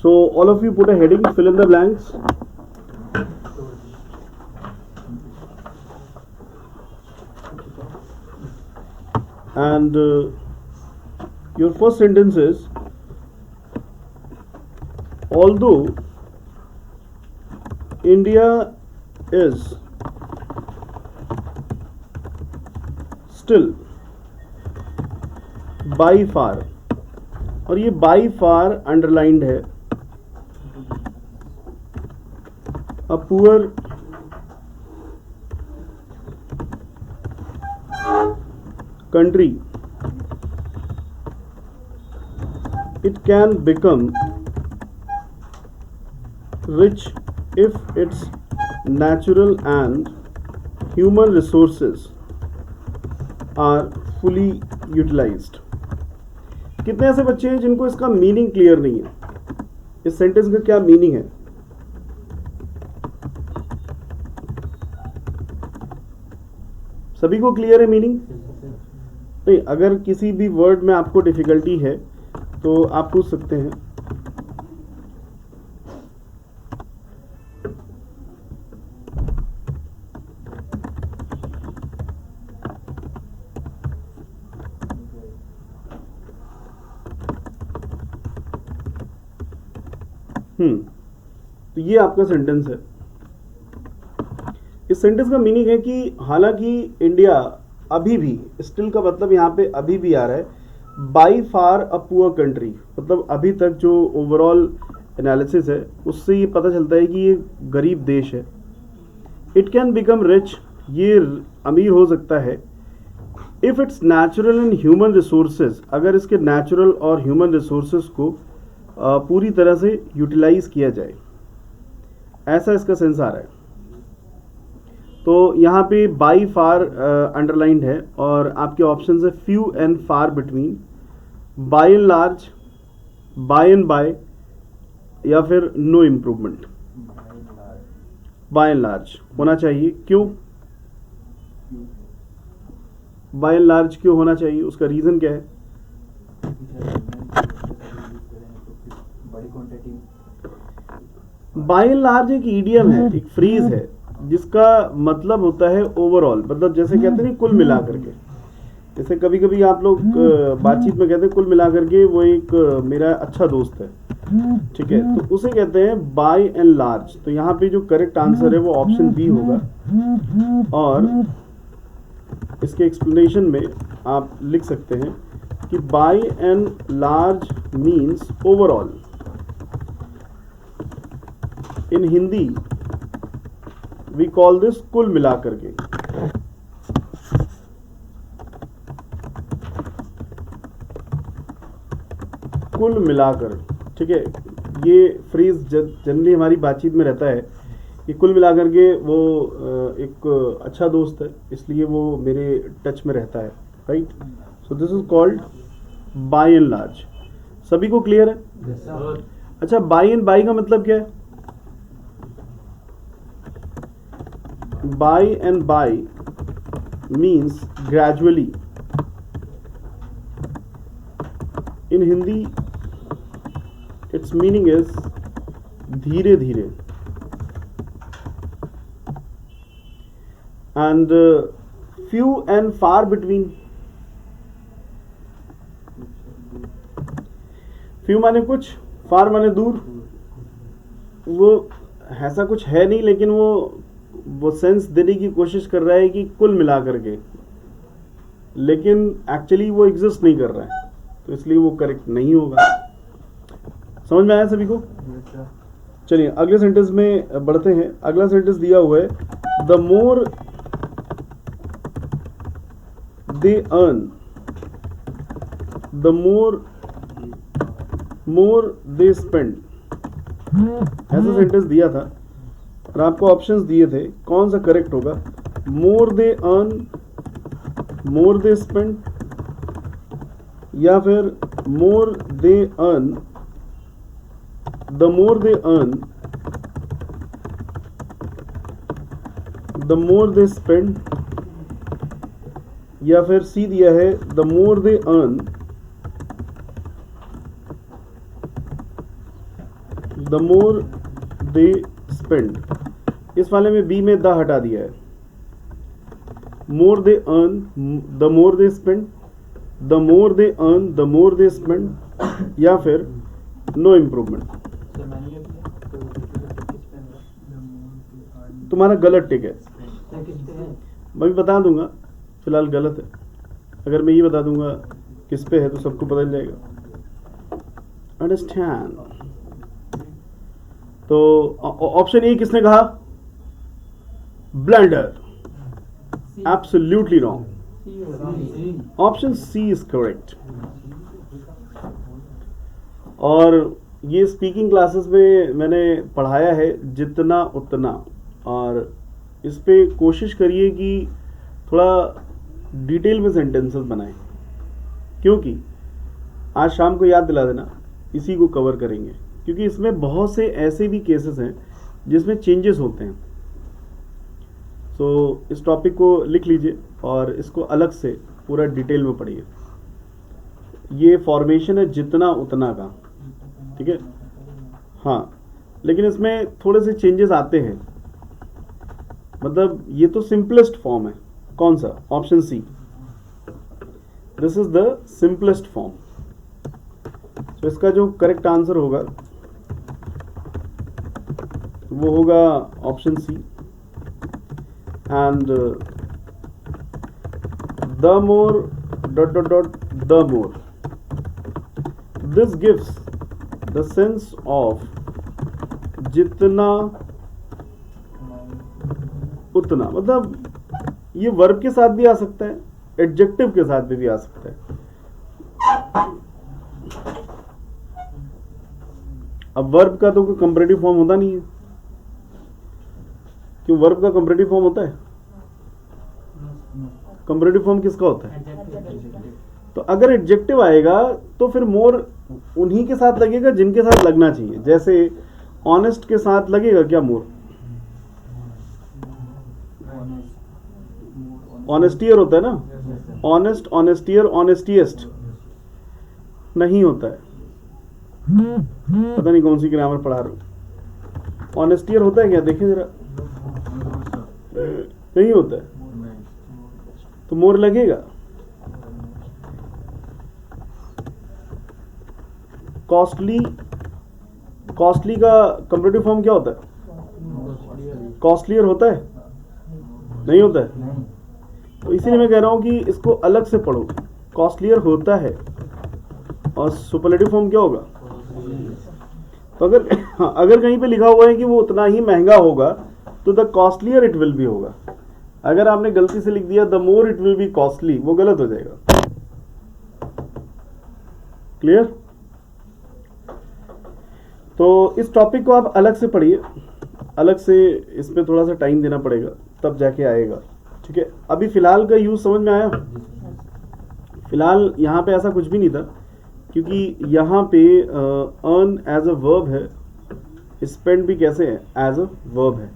So all of you put a heading, fill in the blanks. And your first sentence is, although India is still by far, और ये by far underlined है, a poor country, it can become rich if its natural and human resources are fully utilized. कितने ऐसे बच्चे हैं जिनको इसका meaning clear नहीं है? इस सेंटेंस का क्या मीनिंग है? सभी को क्लियर है मीनिंग? नहीं, अगर किसी भी वर्ड में आपको डिफिकल्टी है तो आप पूछ सकते हैं. तो ये आपका सेंटेंस है. इस सेंटेंस का मीनिंग है कि हालांकि इंडिया अभी भी, स्टिल का मतलब यहाँ पे अभी भी आ रहा है, by far a poor country, मतलब अभी तक जो ओवरऑल एनालिसिस है उससे ये पता चलता है कि ये गरीब देश है. इट कैन बिकम रिच, ये अमीर हो सकता है, if it's natural and human resources, अगर इसके नेचुरल और ह्यूमन रिसोर्सेज को पूरी तरह से यूटिलाइज किया जाए. ऐसा इसका सेंस आ रहा है. तो यहाँ पे बाई फार अंडरलाइंड है और आपके ऑप्शन है few and far between, by and large, by and by, या फिर no improvement. By and large होना चाहिए. क्यों बाय एंड लार्ज क्यों होना चाहिए? उसका रीजन क्या है? बाय एंड लार्ज एक ईडियम है, एक फ्रीज है, जिसका मतलब होता है ओवरऑल, मतलब जैसे कहते हैं कुल मिला करके. जैसे कभी कभी आप लोग बातचीत में कहते हैं कुल मिला करके वो एक मेरा अच्छा दोस्त है, ठीक है, तो उसे कहते हैं बाय एंड लार्ज. तो यहाँ पे जो करेक्ट आंसर है वो ऑप्शन बी होगा. और इसके एक्सप्लेनेशन में आप लिख सकते हैं कि by and large means overall. In Hindi we call this कुल मिलाकर के. कुल मिलाकर, ठीक है, ये फ्रेज जनरली हमारी बातचीत में रहता है कि कुल मिलाकर के वो एक अच्छा दोस्त है, इसलिए वो मेरे टच में रहता है, right. So this is called by and large. सभी को क्लियर है? अच्छा, बाय एंड बाय का मतलब क्या है? By and by means gradually. In Hindi, its meaning is धीरे धीरे. And few and far between. Few माने कुछ, far माने दूर. वो ऐसा कुछ है नहीं, लेकिन वो सेंस देने की कोशिश कर रहा है कि कुल मिला करके, लेकिन एक्चुअली वो एग्जिस्ट नहीं कर रहा है, तो इसलिए वो करेक्ट नहीं होगा. समझ में आया सभी को? चलिए अगले सेंटेंस में बढ़ते हैं. अगला सेंटेंस दिया हुआ है, the more they earn, the more they spend. ऐसा सेंटेंस दिया था और आपको ऑप्शंस दिए थे, कौन सा करेक्ट होगा? मोर they earn, more they spend, या फिर more they earn, the more they earn, the more they spend, या फिर सी दिया है the more they earn, the more they spend, इस वाले में बी में द हटा दिया है, more they earn the more they spend, the more they earn the more they spend, या फिर नो इम्प्रूवमेंट। तुम्हारा गलत टिक है, मैं भी बता दूंगा, फिलहाल गलत है। अगर मैं ये बता दूंगा किस पे है तो सबको बदल जाएगा। अंडरस्टैंड? तो ऑप्शन ए किसने कहा? Blunder. Absolutely wrong. Option C is correct. और ये स्पीकिंग क्लासेस में मैंने पढ़ाया है जितना उतना, और इस पे कोशिश करिए कि थोड़ा डिटेल में सेंटेंसेस बनाएं, क्योंकि आज शाम को याद दिला देना, इसी को कवर करेंगे, क्योंकि इसमें बहुत से ऐसे भी केसेस हैं जिसमें चेंजेस होते हैं। सो इस टॉपिक को लिख लीजिए और इसको अलग से पूरा डिटेल में पढ़िए। ये फॉर्मेशन है जितना उतना का, ठीक है? हाँ, लेकिन इसमें थोड़े से चेंजेस आते हैं। मतलब ये तो सिंपलेस्ट फॉर्म है। कौन सा? Option C, this is the simplest form. तो इसका जो करेक्ट आंसर होगा वो होगा option C. And the more dot dot dot the more, this gives the sense of जितना उतना। मतलब ये वर्ब के साथ भी आ सकता है, एडजेक्टिव के साथ भी आ सकता है। अब वर्ब का तो कोई कंपैरेटिव फॉर्म होता नहीं है। क्यों? वर्ब का कंपैरेटिव फॉर्म होता है? कंपैरेटिव फॉर्म किसका होता है? तो अगर एडजेक्टिव आएगा तो फिर मोर उन्हीं के साथ लगेगा जिनके साथ लगना चाहिए। जैसे ऑनेस्ट के साथ लगेगा क्या मोर? ऑनेस्टियर होता है ना, ऑनेस्ट, ऑनेस्टियर, ऑनेस्टिएस्ट नहीं होता है। पता नहीं कौन सी ग्रामर पढ़ा रहा हूं। ऑनेस्टियर होता है क्या? देखिए जरा, नहीं होता है, तो मोर लगेगा। कॉस्टली, कॉस्टली का कंपैरेटिव फॉर्म क्या होता है? कॉस्टलियर होता है? नहीं होता है। तो इसीलिए मैं कह रहा हूं कि इसको अलग से पढ़ो। कॉस्टलियर होता है और सुपरलेटिव फॉर्म क्या होगा? तो अगर कहीं पे लिखा हुआ है कि वो उतना ही महंगा होगा तो the costlier it will be होगा। अगर आपने गलती से लिख दिया the more it will be costly, वो गलत हो जाएगा। क्लियर? तो इस टॉपिक को आप अलग से पढ़िए, अलग से इस पे थोड़ा सा टाइम देना पड़ेगा, तब जाके आएगा। ठीक है? अभी फिलहाल का यूज समझ में आया? फिलहाल यहाँ पे ऐसा कुछ भी नहीं था, क्योंकि यहाँ पे अर्न एज अ वर्ब है, स्पेंड भी कैसे है? एज अ वर्ब है।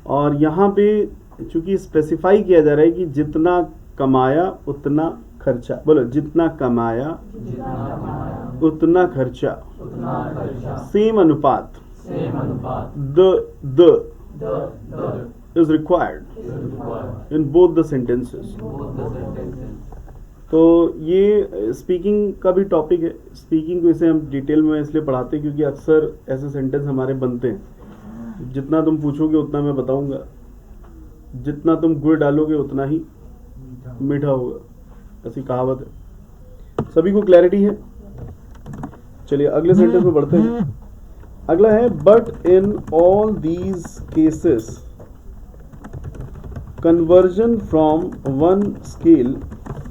और यहाँ पे चूंकि स्पेसिफाई किया जा रहा है कि जितना कमाया उतना खर्चा। बोलो, जितना कमाया उतना खर्चा। सेम अनुपात, the is required in both the sentences. तो ये स्पीकिंग का भी टॉपिक है। स्पीकिंग को इसे हम डिटेल में इसलिए पढ़ाते हैं क्योंकि अक्सर ऐसे सेंटेंस हमारे बनते हैं, जितना तुम पूछोगे उतना मैं बताऊंगा, जितना तुम गुड़ डालोगे उतना ही मीठा होगा, ऐसी कहावत है। सभी को क्लैरिटी है? चलिए अगले सेंटेंस में बढ़ते हैं। अगला है, but in all these cases conversion from one scale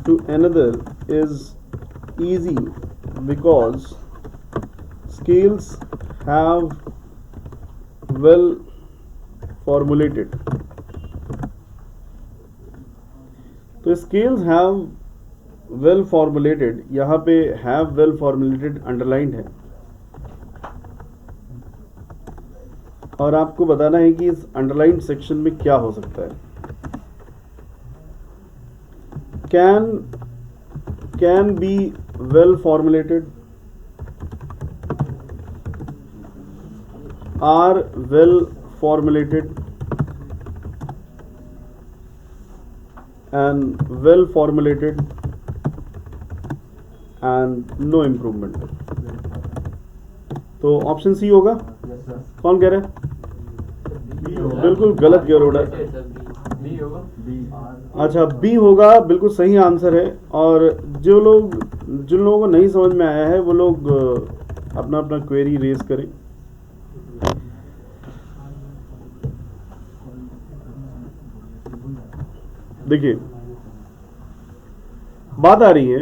to another is easy because scales have well formulated. तो scales have well formulated, यहाँ पे have well formulated underlined है, और आपको बताना है कि इस अंडरलाइंड सेक्शन में क्या हो सकता है। can be well formulated, are well formulated and no improvement. तो ऑप्शन सी होगा. कौन कह रहे हैं? बिल्कुल गलत कह रहा है. अच्छा, बी होगा, बिल्कुल सही आंसर है. और जिन लोगों को नहीं समझ में आया है वो लोग अपना अपना क्वेरी रेज करें. देखिए, बात आ रही है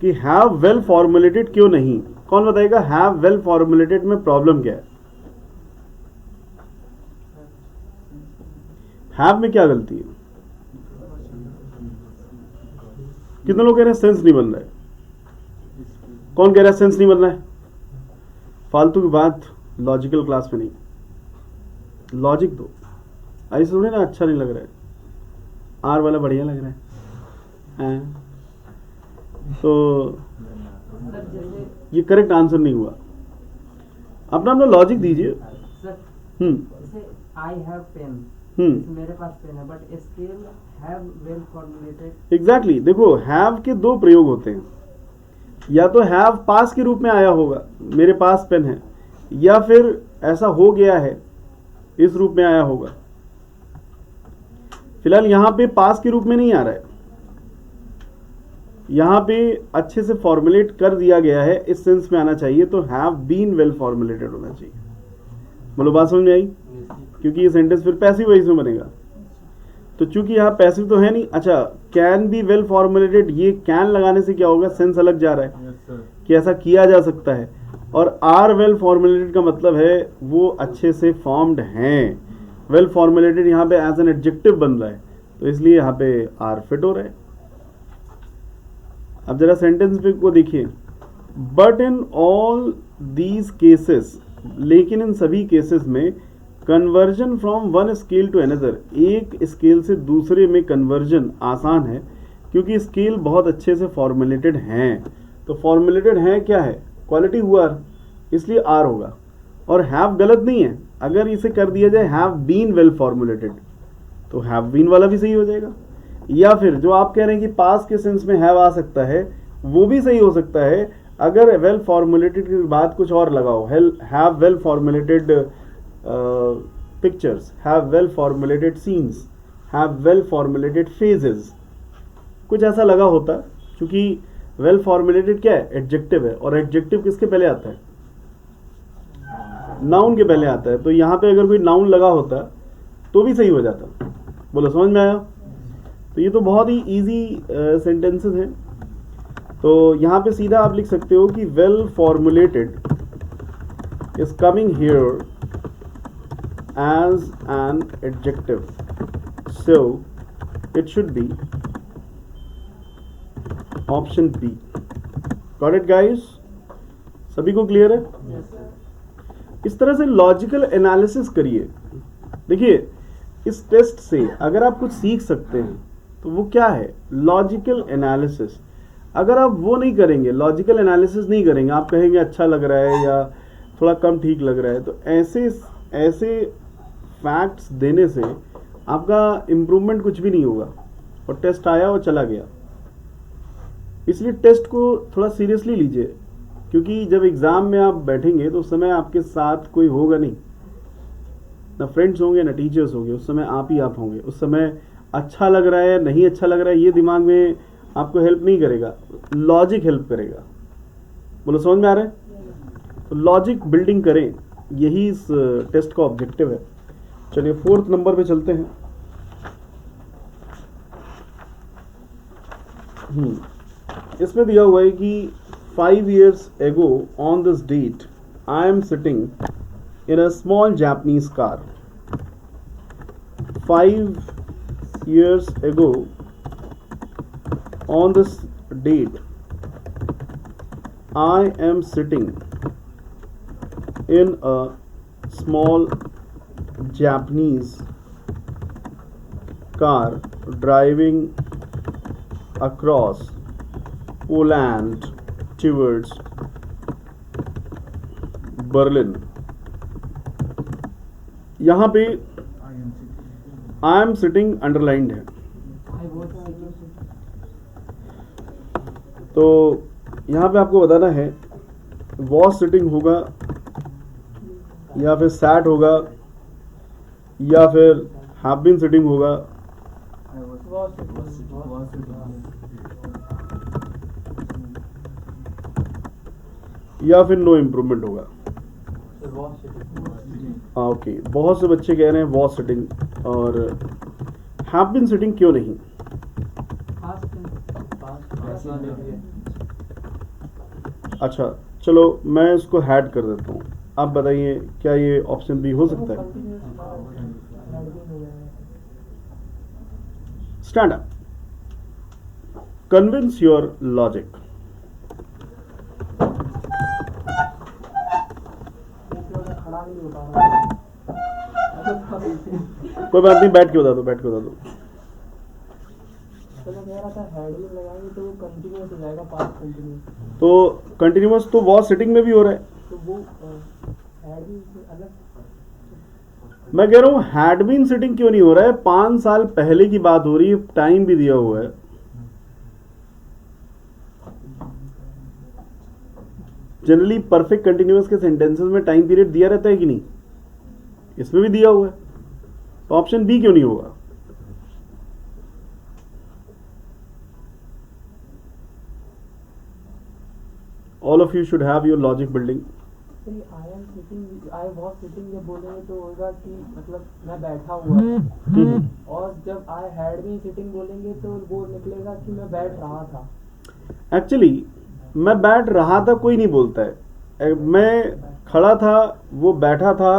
कि हैव वेल फॉर्मुलेटेड क्यों नहीं. कौन बताएगा हैव वेल फॉर्मुलेटेड में प्रॉब्लम क्या है? हैव में क्या गलती है? कितने लोग कह रहे हैं सेंस नहीं बन रहा है? कौन कह रहा है सेंस नहीं बन रहा है? फालतू की बात लॉजिकल क्लास में नहीं. लॉजिक दो. ऐसे सुने ना, अच्छा नहीं लग रहा है. आर वाला बढ़िया लग रहा है. तो ये करेक्ट आंसर नहीं हुआ. अपना अपना लॉजिक दीजिए. आई हैव पेन, मेरे पास पेन है, but scale have well formulated. Exactly. देखो, हैव के दो प्रयोग होते हैं. या तो हैव पास के रूप में आया होगा, मेरे पास पेन है, या फिर ऐसा हो गया है इस रूप में आया होगा. फिलहाल यहां पे पास के रूप में नहीं आ रहा है, यहां पे अच्छे से फॉर्मुलेट कर दिया गया है, इस सेंस में आना चाहिए. तो हैव बीन वेल फॉर्मुलेटेड होना चाहिए. बोलो, बात समझ में आई? क्योंकि ये सेंटेंस फिर पैसिव वॉइस में बनेगा. तो चूंकि यहाँ पैसिव तो है नहीं. अच्छा, कैन बी वेल फॉर्मुलेटेड, ये कैन लगाने से क्या होगा, सेंस अलग जा रहा है कि ऐसा किया जा सकता है. और आर वेल फॉर्मुलेटेड का मतलब है वो अच्छे से फॉर्म्ड हैं. वेल फॉर्मुलेटेड यहाँ पे एज एन एडजेक्टिव बन रहा है, तो इसलिए यहाँ पे आर फिट हो रहा है. अब जरा सेंटेंस पे को देखिए. But in all these cases, लेकिन इन सभी केसेस में conversion from one scale to another, एक स्केल से दूसरे में कन्वर्जन आसान है क्योंकि स्केल बहुत अच्छे से फॉर्मुलेटेड हैं. तो फॉर्मुलेटेड हैं क्या है, क्वालिटी हुआ, इसलिए आर होगा. और हैव गलत नहीं है. अगर इसे कर दिया जाए हैव बीन वेल फॉर्मुलेटेड, तो हैव बीन वाला भी सही हो जाएगा. या फिर जो आप कह रहे हैं कि पास के सेंस में हैव आ सकता है, वो भी सही हो सकता है अगर वेल फॉर्मुलेटेड के बाद कुछ और लगाओ. Have well formulated pictures, have well formulated scenes, have well formulated phases, कुछ ऐसा लगा होता. क्योंकि वेल फॉर्मुलेटेड क्या है, एडजेक्टिव है, और एडजेक्टिव किसके पहले आता है, नाउन के पहले आता है. तो यहाँ पे अगर कोई नाउन लगा होता तो भी सही हो जाता. बोलो, समझ में आया? तो ये तो बहुत ही इजी सेंटेंसेस हैं. तो यहाँ पे सीधा आप लिख सकते हो कि well formulated is coming here as an adjective, so it should be option B. Got it guys? सभी को क्लियर है? इस तरह से लॉजिकल एनालिसिस करिए. देखिए, इस टेस्ट से अगर आप कुछ सीख सकते हैं तो वो क्या है, लॉजिकल एनालिसिस. अगर आप वो नहीं करेंगे, लॉजिकल एनालिसिस नहीं करेंगे, आप कहेंगे अच्छा लग रहा है या थोड़ा कम ठीक लग रहा है, तो ऐसे फैक्ट्स देने से आपका इम्प्रूवमेंट कुछ भी नहीं होगा. और टेस्ट आया और चला गया. इसलिए टेस्ट को थोड़ा सीरियसली लीजिए, क्योंकि जब एग्जाम में आप बैठेंगे तो उस समय आपके साथ कोई होगा नहीं, ना फ्रेंड्स होंगे ना टीचर्स होंगे. उस समय आप ही आप होंगे. उस समय अच्छा लग रहा है नहीं अच्छा लग रहा है ये दिमाग में आपको हेल्प नहीं करेगा, लॉजिक हेल्प करेगा. बोलो, समझ में आ रहा है? तो लॉजिक बिल्डिंग करें, यही इस टेस्ट का ऑब्जेक्टिव है. चलिए 4th नंबर पे चलते हैं. इसमें दिया हुआ है कि 5 years ago on this date I am sitting in a small Japanese car. 5 years ago on this date I am sitting in a small Japanese car driving across Poland towards Berlin. यहाँ पे I am sitting underlined है, I was sitting. तो यहाँ पे आपको बताना है was sitting होगा या फिर सैट होगा या फिर हैव बीन सिटिंग होगा या फिर नो इम्प्रूवमेंट होगा। ओके, बहुत से बच्चे कह रहे हैं वॉज सिटिंग और हैव बीन सिटिंग क्यों नहीं? अच्छा चलो मैं इसको हैड कर देता हूँ, आप बताइए क्या ये ऑप्शन बी हो सकता है? Stand up, convince your logic. कोई बात नहीं, बैठ के बता दो, बैठ के बता दो। तो कंटिन्यूअस तो वॉज सिटिंग में भी हो रहा है, मैं कह रहा हूं हैड बीन सिटिंग क्यों नहीं हो रहा है? 5 साल पहले की बात हो रही है, टाइम भी दिया हुआ है। जनरली परफेक्ट कंटिन्यूअस के सेंटेंसेस में टाइम पीरियड दिया रहता है कि नहीं? इसमें भी दिया हुआ है, तो ऑप्शन बी क्यों नहीं होगा? All of you should have your logic building. I am sitting, I was sitting जब बोलेंगे तो होगा कि मतलब मैं बैठा हुआ, और जब आई हैड बीन सिटिंग बोलेंगे तो वो निकलेगा कि मैं बैठ रहा था। एक्चुअली मैं बैठ रहा था कोई नहीं बोलता है, मैं खड़ा था, वो बैठा था,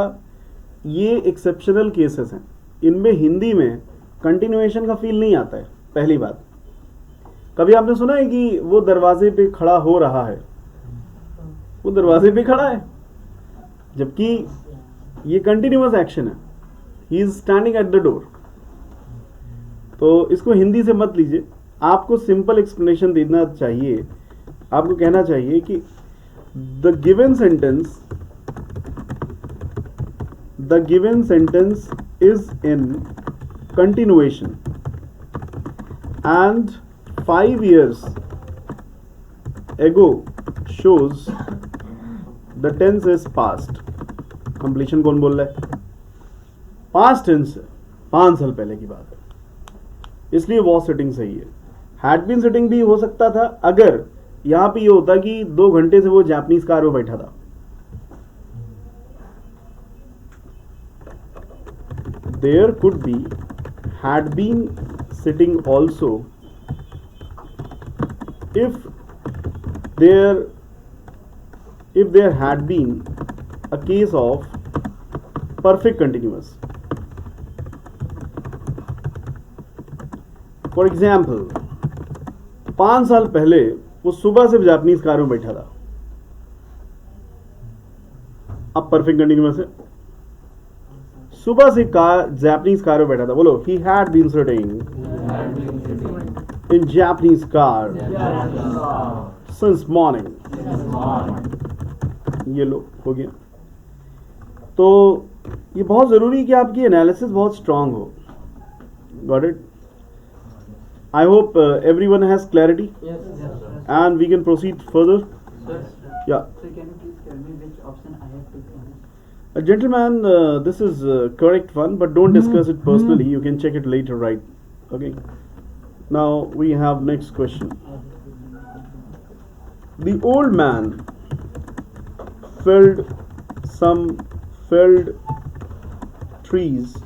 ये एक्सेप्शनल केसेस हैं। इनमें हिंदी में कंटिन्यूएशन का फील नहीं आता है। पहली बात, कभी आपने सुना है कि वो दरवाजे पे खड़ा हो रहा है? वो दरवाजे पे खड़ा है, जबकि ये कंटिन्यूअस एक्शन है, he is standing at the door. तो इसको हिंदी से मत लीजिए, आपको सिंपल एक्सप्लेनेशन देना चाहिए। आपको कहना चाहिए कि the given sentence is in continuation and 5 years ago shows the tense is past। Completion कौन बोल रहा है? पास्ट टेंस, 5 साल पहले की बात है, इसलिए वॉज सिटिंग सही है। हैड बीन सिटिंग भी हो सकता था अगर यहां पे ये होता कि 2 घंटे से वो जापानीज कार में बैठा था। There could be had been sitting also if there had been a case of perfect continuous। For example, 5 साल पहले वो सुबह से जापानीज कार में बैठा था, अब परफेक्ट कंटिन्यूअस है। सुबह से जापानीज कार में बैठा था, बोलो he had been sitting in Japanese car since morning। ये लो हो गया। तो ये बहुत ज़रूरी है कि आपकी एनालिसिस बहुत स्ट्रांग हो। Got it? I hope everyone has clarity and we can proceed further। Yeah, So can you please tell me which option I have to choose? gentleman, this is correct one, but don't discuss it personally, you can check it later, right? Okay, now we have next question. The old man felled some felled trees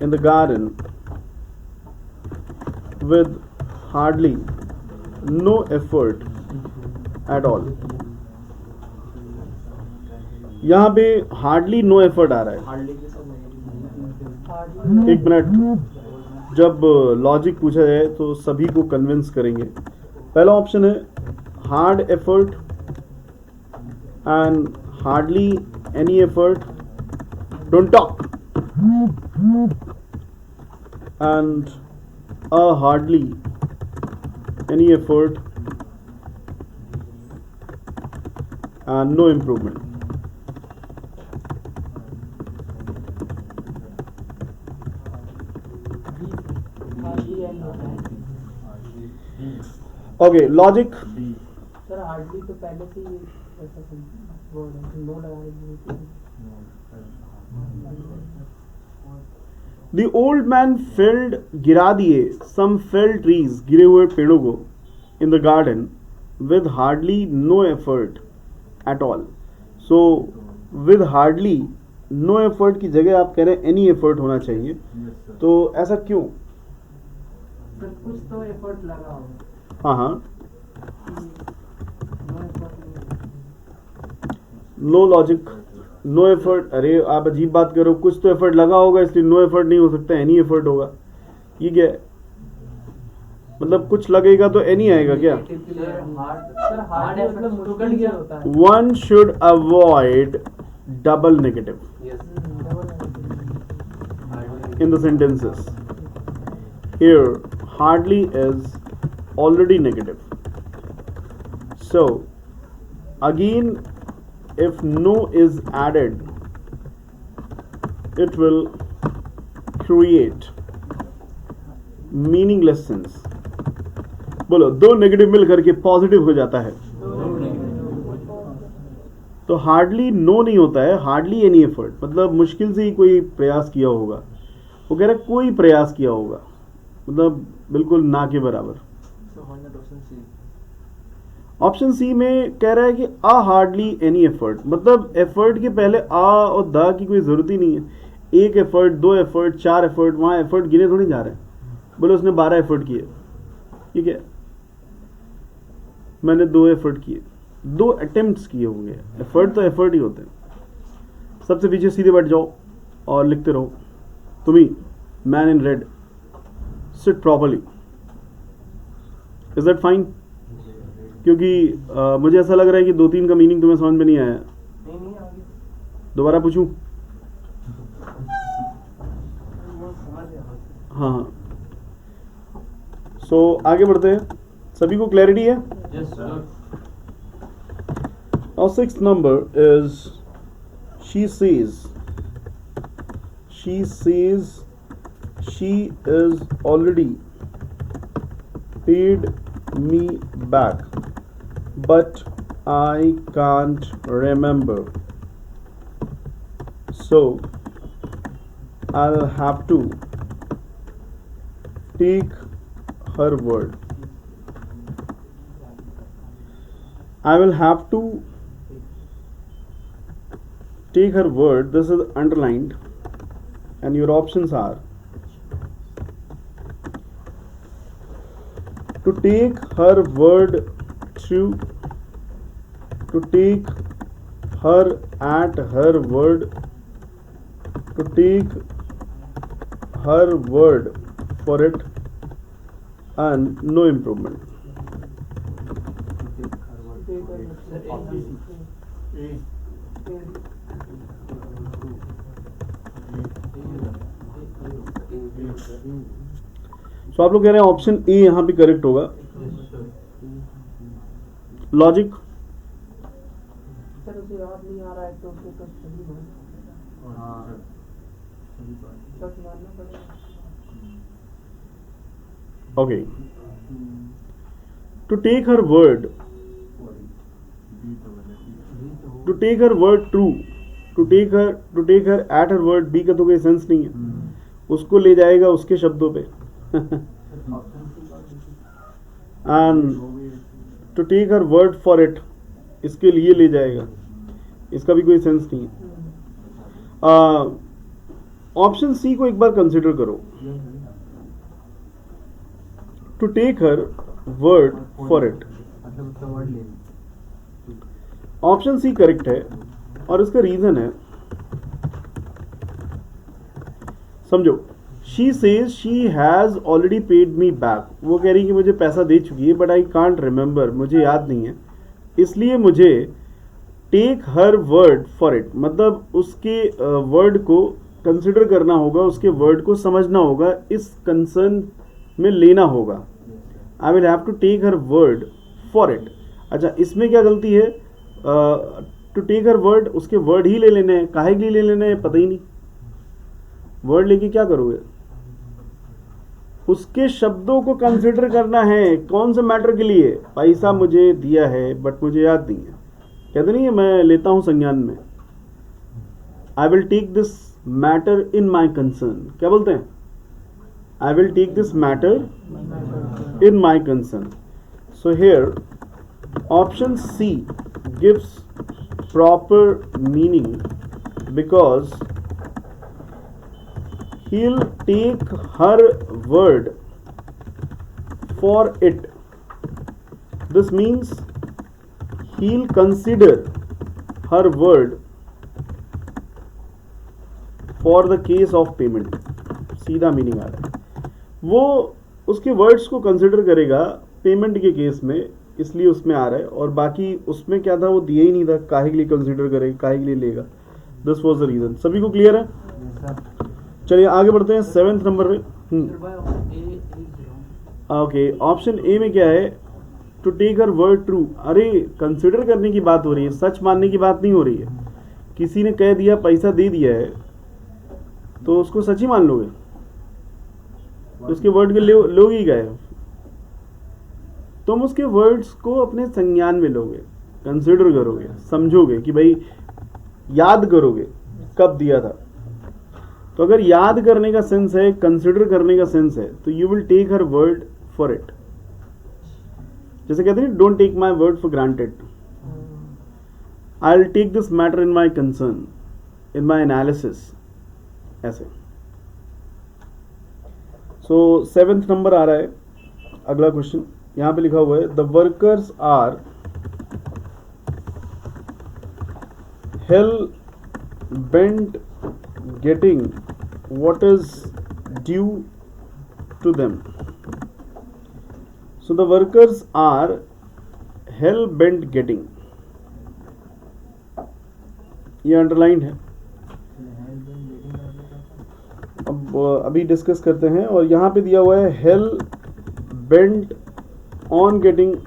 in the garden with hardly no effort at all। यहाँ पे hardly no effort आ रहा है। एक minute, जब logic पूछा जाए तो सभी को कन्विंस करेंगे। पहला ऑप्शन है hard effort and hardly any effort, don't talk, and hardly any effort and no improvement. Okay logic. Sir hardly तो पहले से ही ऐसा वर्ड है, नो लगाने की जरूरत The old man felled, गिरा दिए some felled trees, गिरे हुए पेड़ों को in the garden with hardly no effort at all. So with hardly no effort की जगह आप कह रहे हैं any effort होना चाहिए. तो ऐसा क्यों? सर कुछ तो एफर्ट लगा होगा. हाँ हाँ. No effort no logic, no effort. अरे आप अजीब बात करो, कुछ तो एफर्ट लगा होगा इसलिए नो एफर्ट नहीं हो सकता, एनी एफर्ट होगा. ये क्या है? मतलब कुछ लगेगा तो एनी आएगा क्या? सर हार्ड मतलब मुश्किल क्या होता है? One should avoid double negative in the sentences. Here hardly is already negative. So again if no is added it will create meaningless sense. बोलो दो नेगेटिव मिल करके पॉजिटिव हो जाता है. तो हार्डली नो नहीं होता है, हार्डली एनी एफर्ट. मतलब मुश्किल से ही कोई प्रयास किया होगा. वो कह रहा है कोई प्रयास किया होगा, मतलब बिल्कुल ना के बराबर. ऑप्शन सी में कह रहा है कि आ हार्डली एनी एफर्ट, मतलब एफर्ट के पहले आ और द की कोई जरूरत ही नहीं है. एक एफर्ट, दो एफर्ट, चार एफर्ट, वहां एफर्ट गिने थोड़ी जा रहे हैं. बोलो उसने 12 एफर्ट किए, ठीक है, मैंने 2 एफर्ट किए, 2 अटेम्प्ट्स किए होंगे. एफर्ट तो एफर्ट ही होते हैं. सबसे पीछे सीधे बैठ जाओ और लिखते रहो. तुम्ही man in red sit properly. Is that fine? क्योंकि मुझे ऐसा लग रहा है कि 2-3 का मीनिंग तुम्हें समझ में नहीं आया. नहीं आगे दोबारा पूछूं? समझ गया. हाँ हाँ. सो आगे बढ़ते हैं. सभी को क्लैरिटी है? Yes sir. Now 6th number is she says she is already paid me back but I can't remember, so I'll have to take her word. I will have to take her word. This is underlined and your options are to take her word true, to take her at her word, to take her word for it, and no improvement. तो आप लोग कह रहे हैं option A यहां पे correct होगा. Logic? Sir उसे याद नहीं आ रहा है तो उसे तो सही सच मानना पड़ेगा. Okay. To take her word, to take her word true, to take her at her word, B का तो कोई सेंस नहीं है. उसको ले जाएगा उसके शब्दों पे. And to take her word for it, इसके लिए ले जाएगा, इसका भी कोई सेंस नहीं है. ऑप्शन सी को एक बार कंसिडर करो. To take her word for it, option C correct है और इसका रीजन है, समझो. She says she has already paid me back. वो कह रही कि मुझे पैसा दे चुकी है बट आई कांट रिमेंबर, मुझे याद नहीं है, इसलिए मुझे take her word for it, मतलब उसके वर्ड को कंसिडर करना होगा, उसके वर्ड को समझना होगा, इस कंसर्न में लेना होगा. I will have to take her word for it. अच्छा, इसमें क्या गलती है? टू टेक हर वर्ड, उसके वर्ड ही ले लेने हैं. काहे के लिए ले लेने हैं पता ही नहीं. वर्ड लेके क्या करोगे? उसके शब्दों को कंसिडर करना है। कौन से मैटर के लिए? पैसा मुझे दिया है बट मुझे याद नहीं है, कहते नहीं है मैं लेता हूं संज्ञान में। I will take this matter in my concern, क्या बोलते हैं? I will take this matter in my concern. So here option C gives proper meaning because he'll take her word for it. This means he'll consider her word for the case of payment. सीधा meaning आ रहा है, वो उसके words को consider करेगा payment के case में, इसलिए उसमें आ रहा है। और बाकी उसमें क्या था, वो दिया ही नहीं था, काहे के लिए कंसिडर करेगा, काहे के लिए लेगा। This was the reason. सभी को क्लियर है? चलिए आगे बढ़ते हैं 7th नंबर पे। ओके, ऑप्शन ए में क्या है? To take her word true. अरे कंसिडर करने की बात हो रही है, सच मानने की बात नहीं हो रही है। किसी ने कह दिया पैसा दे दिया है तो उसको सच ही मान लोगे, उसके वर्ड के लोगे ही गए। तुम उसके वर्ड्स को अपने संज्ञान में लोगे, कंसिडर करोगे, समझोगे कि भाई याद करोगे कब दिया था। तो अगर याद करने का सेंस है, कंसिडर करने का सेंस है, तो you will take her word for it. जैसे कहते हैं don't take my word for granted, I will take this matter in my concern, in my analysis, ऐसे। सो 7th नंबर आ रहा है अगला क्वेश्चन। यहां पे लिखा हुआ है the workers are hell bent getting what is due to them. So the workers are hell bent getting, ये अंडरलाइन है। अब अभी डिस्कस करते हैं। और यहां पे दिया हुआ है hell bent on getting,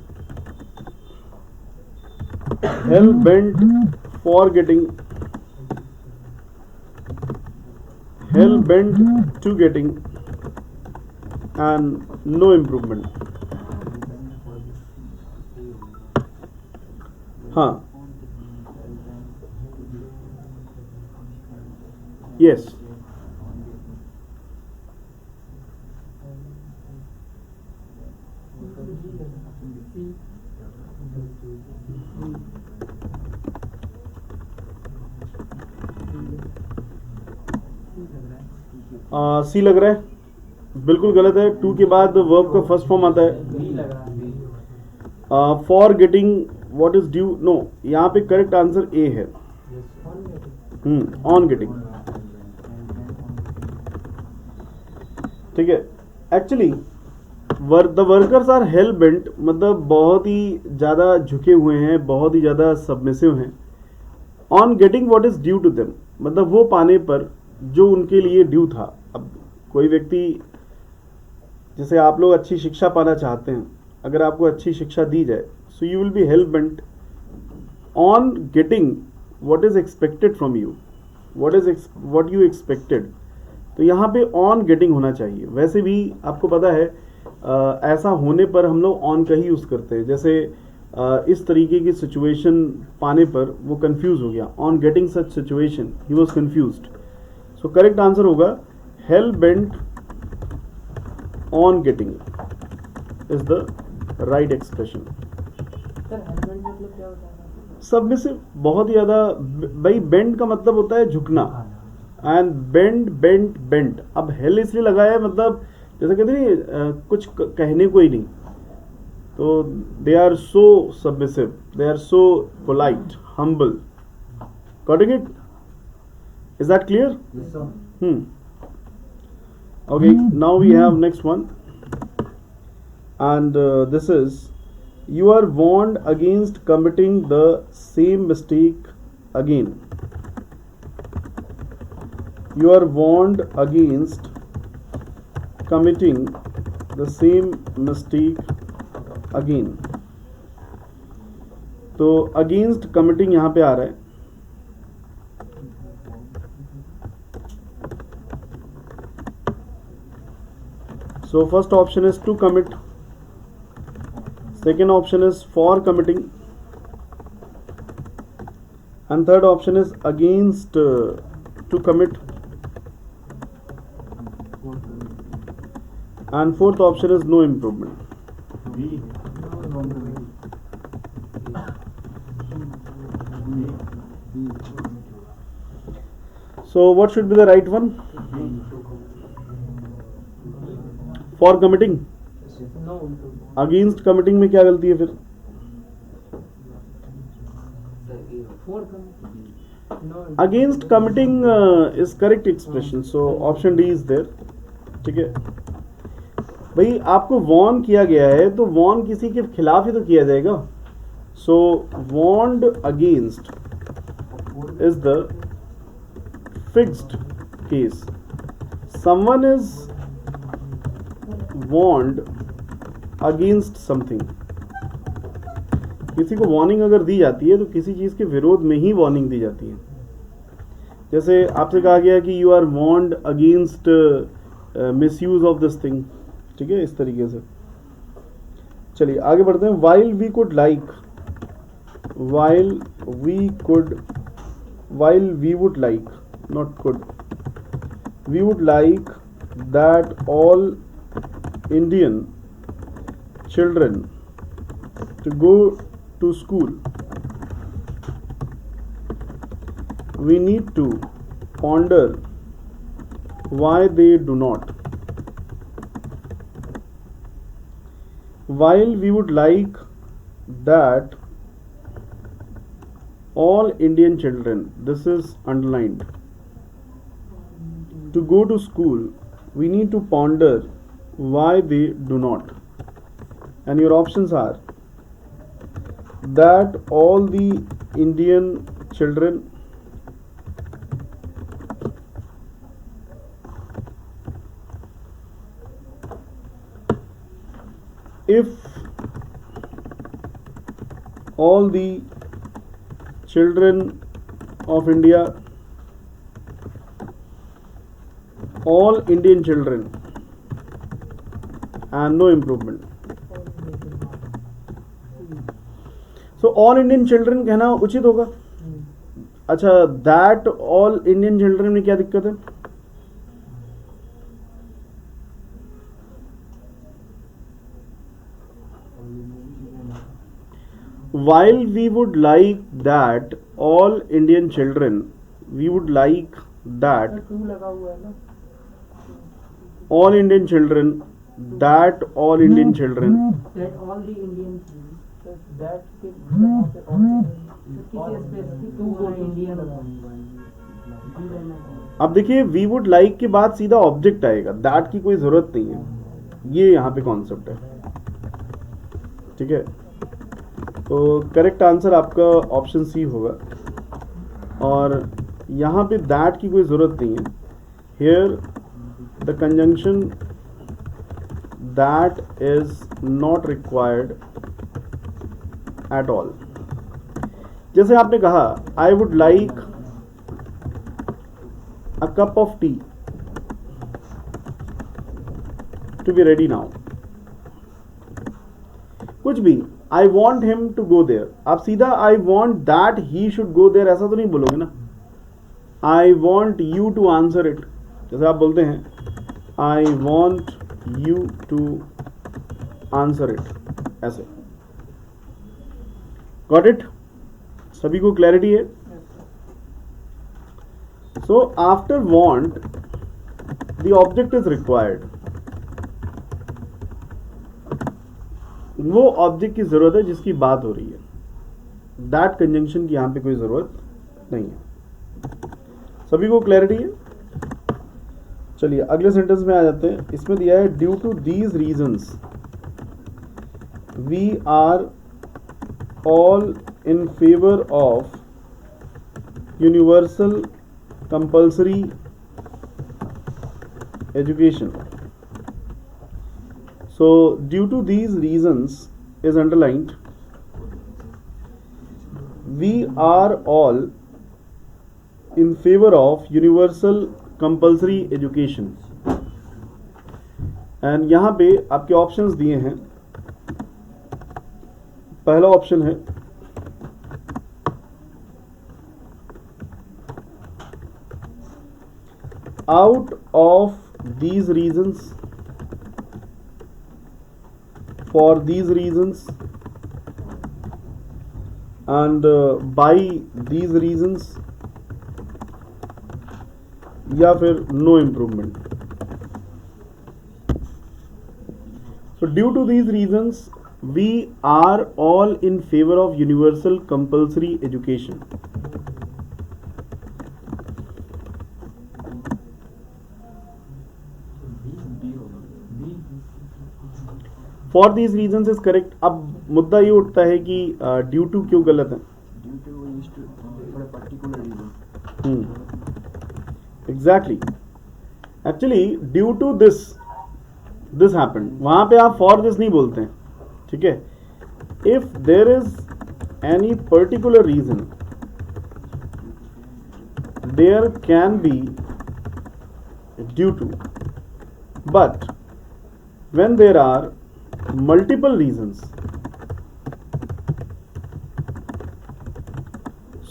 hell bent for getting, hell bent to getting, and no improvement. हाँ, yes, सी लग रहा है, बिल्कुल गलत है। 2 के बाद वर्ब का फर्स्ट फॉर्म आता है for getting what is due. No, यहाँ पे करेक्ट आंसर ए है, ऑन गेटिंग। ठीक है, actually the workers are hell bent मतलब बहुत ही ज़्यादा झुके हुए हैं, बहुत ही ज़्यादा सबमिसिव हैं। On getting what is due to them मतलब वो पाने पर जो उनके लिए ड्यू था। अब कोई व्यक्ति, जैसे आप लोग अच्छी शिक्षा पाना चाहते हैं, अगर आपको अच्छी शिक्षा दी जाए, so you will be hello bent on getting what is expected from you, what you expected. तो यहाँ पे ऑन गेटिंग होना चाहिए। वैसे भी आपको पता है ऐसा होने पर हम लोग ऑन का ही यूज़ करते हैं। जैसे इस तरीके की सिचुएशन पाने पर वो कंफ्यूज हो गया, on getting such situation he was confused. So correct answer होगा hell bent on getting is the right expression. Submissive बहुत ही ज़्यादा, भाई बेंड का मतलब होता है झुकना, एंड बेंड बेंट बेंट। अब हेल इसलिए लगाया है मतलब जैसे कहते नहीं कुछ कहने को ही नहीं। तो they are so submissive, they are so polite, humble. Getting it? Is that clear? Okay, now we have next one, and this is you are warned against committing the same mistake again. You are warned against committing the same mistake again. तो against committing यहाँ पे आ रहा है। So first option is to commit, second option is for committing, and third option is against to commit, and fourth option is no improvement. So what should be the right one? For committing. No improvement. Against committing में क्या गलती है फिर? For committing. No. Against committing is correct expression, so option D is there. ठीक है भाई, आपको Warne किया गया है तो वॉर्न किसी के खिलाफ ही तो किया जाएगा. So warned against is the fixed case. Someone is warned against something. किसी को वार्निंग अगर दी जाती है तो किसी चीज के विरोध में ही वार्निंग दी जाती है. जैसे आपसे कहा गया कि you are warned against misuse of this thing. ठीक है, इस तरीके से. चलिए आगे बढ़ते हैं. While we could like, while we would like, not could, we would like that all Indian children to go to school. We need to ponder why they do not. While we would like that all Indian children, this is underlined, to go to school, we need to ponder why they do not. And your options are that all the Indian children, if all the children of India, all Indian children, and no improvement. So all Indian children कहना उचित होगा. अच्छा, that all Indian children में क्या दिक्कत है? While we would like that all Indian children, we would like that लगा हुआ है ना. All Indian children, that all Indian children, That all the Indian children. That के किसी स्पेसिफिक टू वो इंडियन. अब देखिए, वी वुड लाइक के बाद सीधा ऑब्जेक्ट आएगा, दैट की कोई जरूरत नहीं है. ये यहाँ पे कॉन्सेप्ट है. ठीक है, तो करेक्ट आंसर आपका ऑप्शन सी होगा. और यहाँ पे दैट की कोई जरूरत नहीं है. Here the conjunction that is not required at all. जैसे आपने कहा, I would like a cup of tea to be ready now. कुछ भी, I want him to go there. आप सीधा I want that he should go there ऐसा तो नहीं बोलोगे ना. I want you to answer it. जैसे आप बोलते हैं, I want you to answer it, ऐसे. Got it? सभी को क्लैरिटी है? So after want the object is required. वो ऑब्जेक्ट की जरूरत है जिसकी बात हो रही है. दैट कंजंक्शन की यहां पे कोई जरूरत नहीं है. सभी को क्लैरिटी है? चलिए अगले सेंटेंस में आ जाते हैं. इसमें दिया है, due to these reasons we are all in favor of universal compulsory education. So due to these reasons is underlined. We are all in favor of universal compulsory education. And यहाँ पे आपके options दिए हैं. पहला option है out of these reasons, for these reasons, and by these reasons, या फिर no improvement. So due to these reasons we are all in favor of universal compulsory education. For these reasons is correct. अब मुद्दा ये उठता है कि due to क्यों गलत है. Exactly. Actually due to this happened, वहां पे आप फॉर दिस नहीं बोलते हैं. ठीक है. If there is any particular reason there can be due to, but when there are multiple reasons,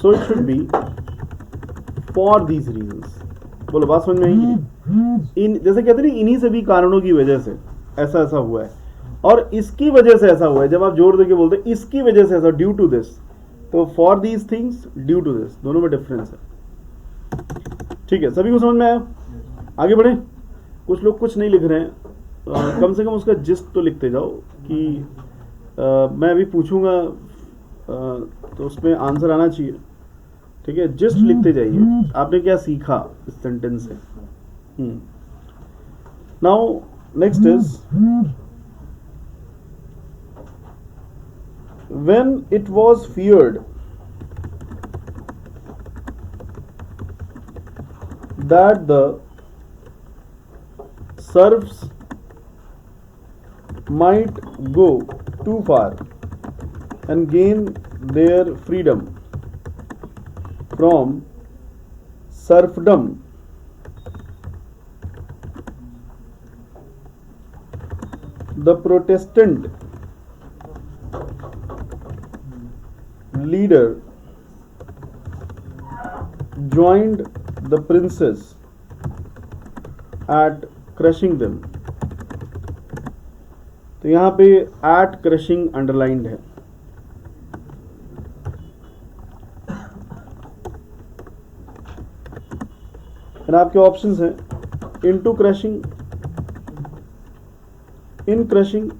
so it should be for these reasons. बोलो बात समझ में आएगी. इन जैसे कहते हैं इन्हीं सभी कारणों की वजह से ऐसा ऐसा हुआ है, और इसकी वजह से ऐसा हुआ है. जब आप जोर देके बोलते हैं इसकी वजह से ऐसा, ड्यू टू दिस, तो for these things, due to this, दोनों में डिफरेंस है. ठीक है, सभी को समझ में आया. आगे बढ़े. कुछ लोग कुछ नहीं लिख रहे हैं. कम से कम उसका जिस्ट तो लिखते जाओ कि मैं अभी पूछूंगा तो उसमें आंसर आना चाहिए. ठीक है, जिस्ट लिखते जाइए. आपने क्या सीखा इस सेंटेंस से. Now next is when it was feared that the serfs might go too far and gain their freedom from serfdom, the Protestant leader joined the princes at crushing them. तो यहाँ पे एट क्रशिंग अंडरलाइंड है. और आपके options हैं into crushing, in crushing,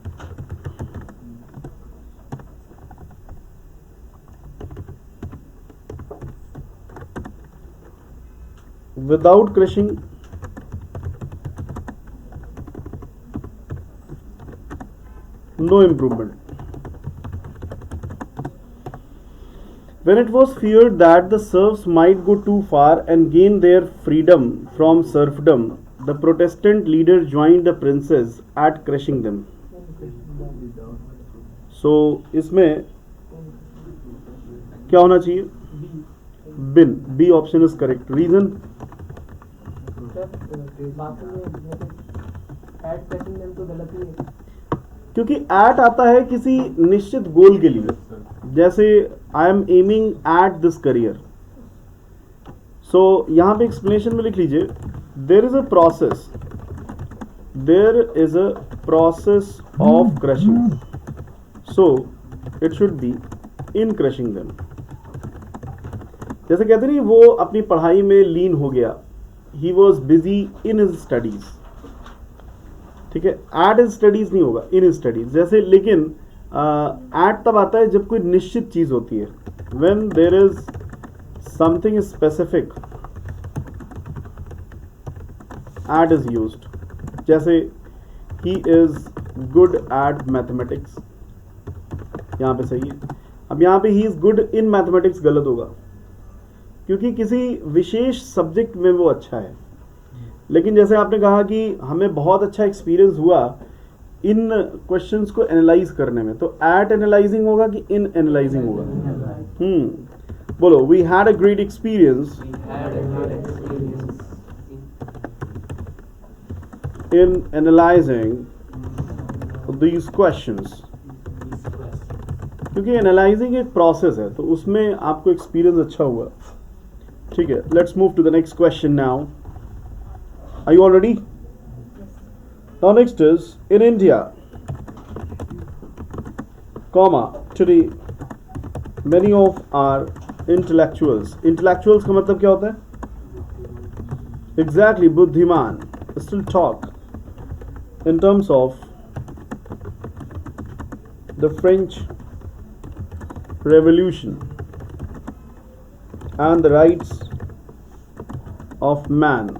without crushing, no improvement. When it was feared that the serfs might go too far and gain their freedom from serfdom, the Protestant leader joined the princes at crushing them. So इसमें क्या होना चाहिए? Bin. B option is correct. Reason? क्योंकि at आता है किसी निश्चित goal के लिए. जैसे I am aiming at this career. So यहां पे एक्सप्लेनेशन में लिख लीजिए there is a process of crushing, so it should be in crushing them. जैसे कहते नहीं वो अपनी पढ़ाई में लीन हो गया, he was busy in his studies. ठीक है, एट हिज स्टडीज नहीं होगा, इन हिज स्टडीज. जैसे लेकिन एट तब आता है जब कोई निश्चित चीज होती है. When there is something specific, at is used. जैसे he is good at mathematics, यहां पे सही है. अब यहां पे he is good in mathematics गलत होगा, क्योंकि किसी विशेष सब्जेक्ट में वो अच्छा है. लेकिन जैसे आपने कहा कि हमें बहुत अच्छा एक्सपीरियंस हुआ इन क्वेश्चंस को एनालाइज करने में, तो एट एनालाइजिंग होगा कि इन एनालाइजिंग होगा? बोलो. We had a great experience in analyzing these questions, क्योंकि एनालाइजिंग एक प्रोसेस है तो उसमें आपको एक्सपीरियंस अच्छा हुआ. ठीक है, let's move to the next question now. Are you all ready? Now next is in India, comma today many of our intellectuals का मतलब क्या होता है? Exactly, बुद्धिमान. Still talk in terms of the French Revolution and the rights of man,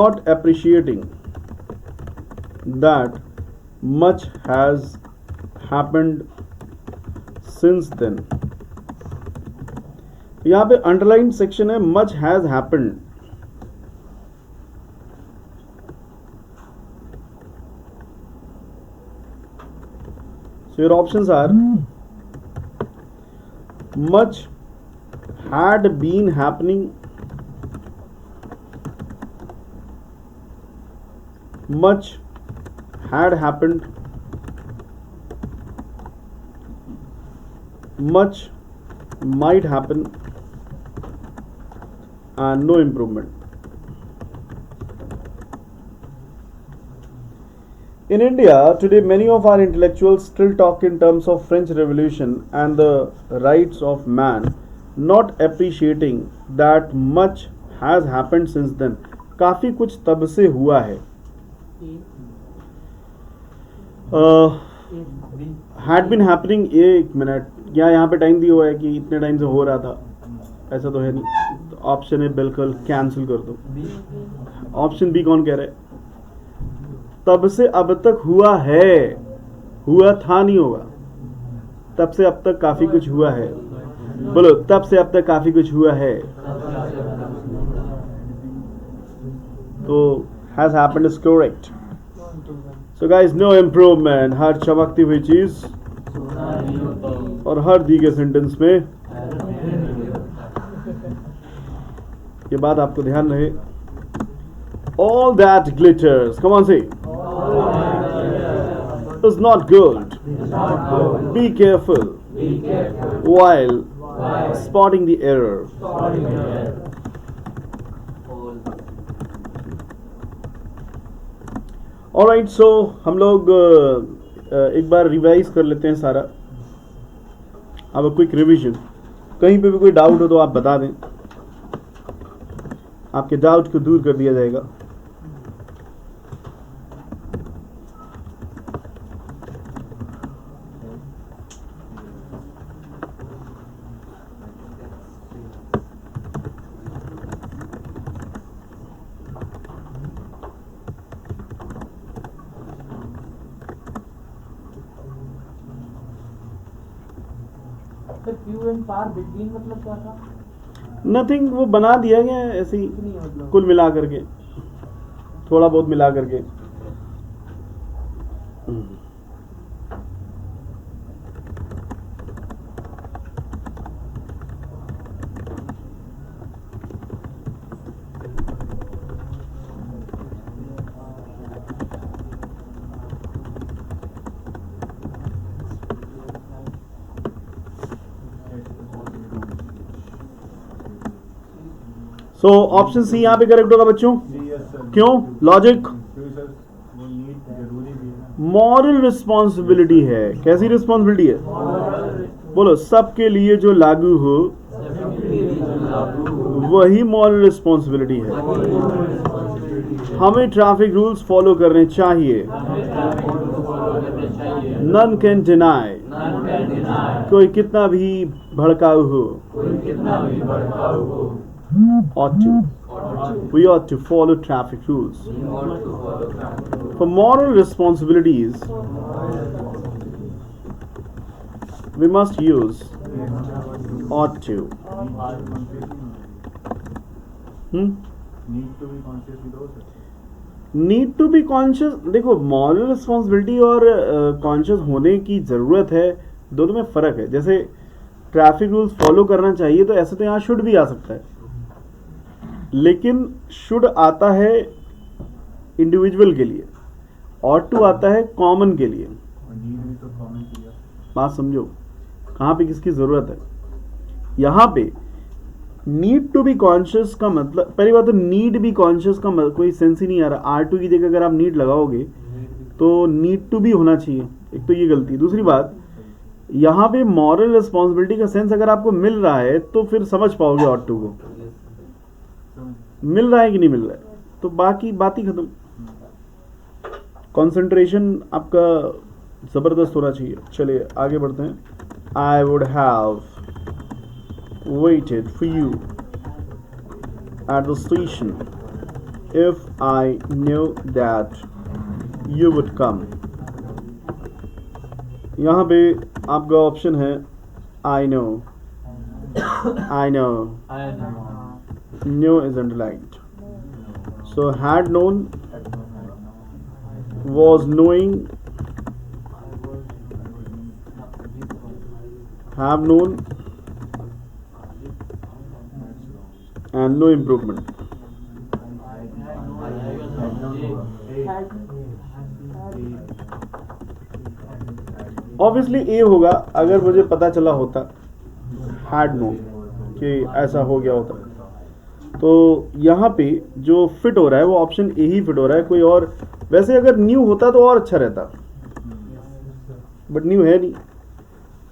not appreciating that much has happened since then. यहाँ पे underline section है, much has happened. So your options are much had been happening, much had happened, much might happen, and no improvement. In India, today many of our intellectuals still talk in terms of French Revolution and the rights of man, not appreciating that much has happened since then. काफ़ी कुछ तब से हुआ है. Had been happening, एक minute, क्या यहाँ पे टाइम दिया हुआ है कि इतने टाइम से हो रहा था? ऐसा तो है नहीं. तो ऑप्शन है बिल्कुल कैंसिल कर दो. ऑप्शन बी कौन कह रहा है? तब से अब तक हुआ है, हुआ था नहीं होगा. तब से अब तक काफी कुछ हुआ है. बोलो, तब से अब तक काफी कुछ हुआ है. तो has happened is correct. So guys, no improvement. हर चमकती हुई चीज और हर दी गए सेंटेंस में ये बात आपको ध्यान रहे. All that glitters, come on, say, is not gold. Be careful while spotting the error. Alright, so हम लोग एक बार रिवाइज कर लेते हैं सारा. अब क्विक रिवीजन. कहीं पे भी कोई डाउट हो तो आप बता दें, आपके डाउट को दूर कर दिया जाएगा. few and far between मतलब क्या था? नथिंग, वो बना दिया गया है ऐसे ही, मतलब कुल मिला करके, थोड़ा बहुत मिला करके. तो ऑप्शन सी यहाँ पे करेक्ट होगा बच्चों. क्यों? लॉजिक, मॉरल रिस्पॉन्सिबिलिटी है. कैसी रिस्पॉन्सिबिलिटी है? बोलो, सबके लिए जो लागू हो वही मॉरल रिस्पॉन्सिबिलिटी है. हमें ट्रैफिक रूल्स फॉलो करने चाहिए. नन कैन डिनाई, कोई कितना भी भड़काऊ हो. We ought to follow traffic rules. For moral responsibilities, we must use ought to. Need to be conscious. देखो, moral responsibility और conscious होने की ज़रूरत है, दोनों में फ़र्क है. जैसे ट्रैफिक रूल्स फॉलो करना चाहिए तो ऐसे तो यहाँ शुड भी आ सकता है, लेकिन शुड आता है इंडिविजुअल के लिए, ऑट टू आता है कॉमन के लिए। बात समझो कहाँ पे किसकी जरूरत है। यहाँ पे नीड टू बी कॉन्शियस का मतलब, पहली बात तो नीड बी कॉन्शियस का कोई सेंस ही नहीं आ रहा। R2 की जगह अगर आप नीड लगाओगे तो नीड टू बी होना चाहिए, एक तो ये गलती। दूसरी बात, यहाँ पे मॉरल रिस्पॉन्सिबिलिटी का सेंस अगर आपको मिल रहा है तो फिर समझ पाओगे ऑट टू को, मिल रहा है कि नहीं मिल रहा है, तो बाकी बात ही खत्म। कंसंट्रेशन आपका जबरदस्त होना चाहिए। चलिए आगे बढ़ते हैं। I would have waited for you at the station if I knew that you would come. यहाँ पे आपका ऑप्शन है I know, I know, new is underlined. So had known, was knowing, have known, and no improvement. Obviously A होगा अगर मुझे पता चला होता, had known कि ऐसा हो गया होता। तो यहाँ पे जो फिट हो रहा है वो ऑप्शन ए ही फिट हो रहा है, कोई और। वैसे अगर न्यू होता तो और अच्छा रहता, बट न्यू है नहीं,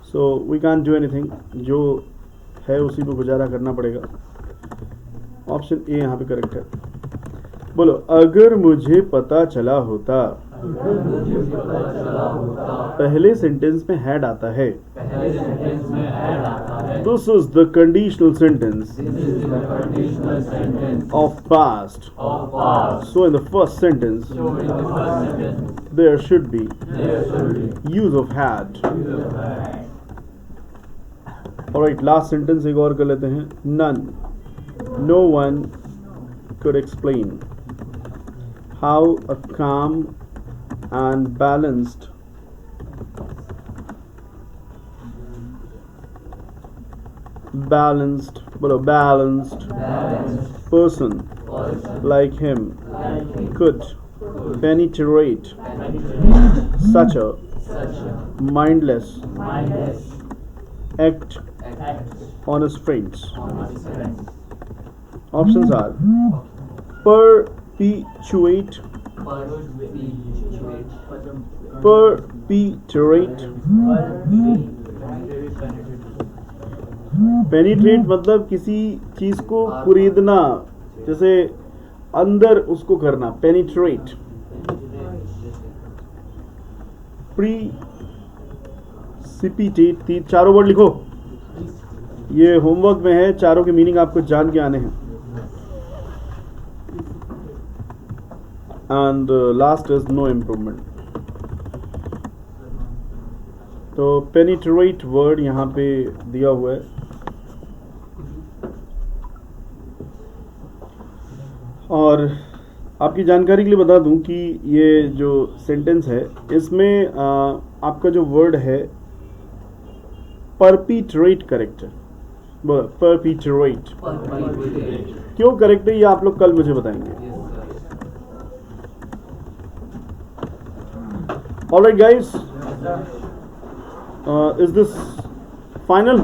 so we can't do anything. जो है उसी पे गुजारा करना पड़ेगा। ऑप्शन ए यहाँ पे करेक्ट है। बोलो, अगर मुझे पता चला होता। पहले सेंटेंस में हैड आता है। This is the conditional sentence of past. So in the first sentence, there should be use of had. Alright, last sentence एक और कर लेते हैं। None, no one could explain how a calm and balanced person like him could penetrate such a mindless act on his friends. Options are perpetuate, penetrate मतलब किसी चीज को कुरीदना, जैसे अंदर उसको करना, पेनिट्रेट। प्रीसिपिटेट, चारों वर्ड लिखो, ये होमवर्क में है, चारों के मीनिंग आपको जान के आने हैं। And last is no improvement. तो पेनिट्रेट वर्ड यहाँ पे दिया हुआ है। और आपकी जानकारी के लिए बता दूं कि ये जो सेंटेंस है इसमें आपका जो वर्ड है परपीट्रेट करेक्ट है। परपीट्रेट क्यों करेक्ट है ये आप लोग कल मुझे बताएंगे। Alright guys, is this final?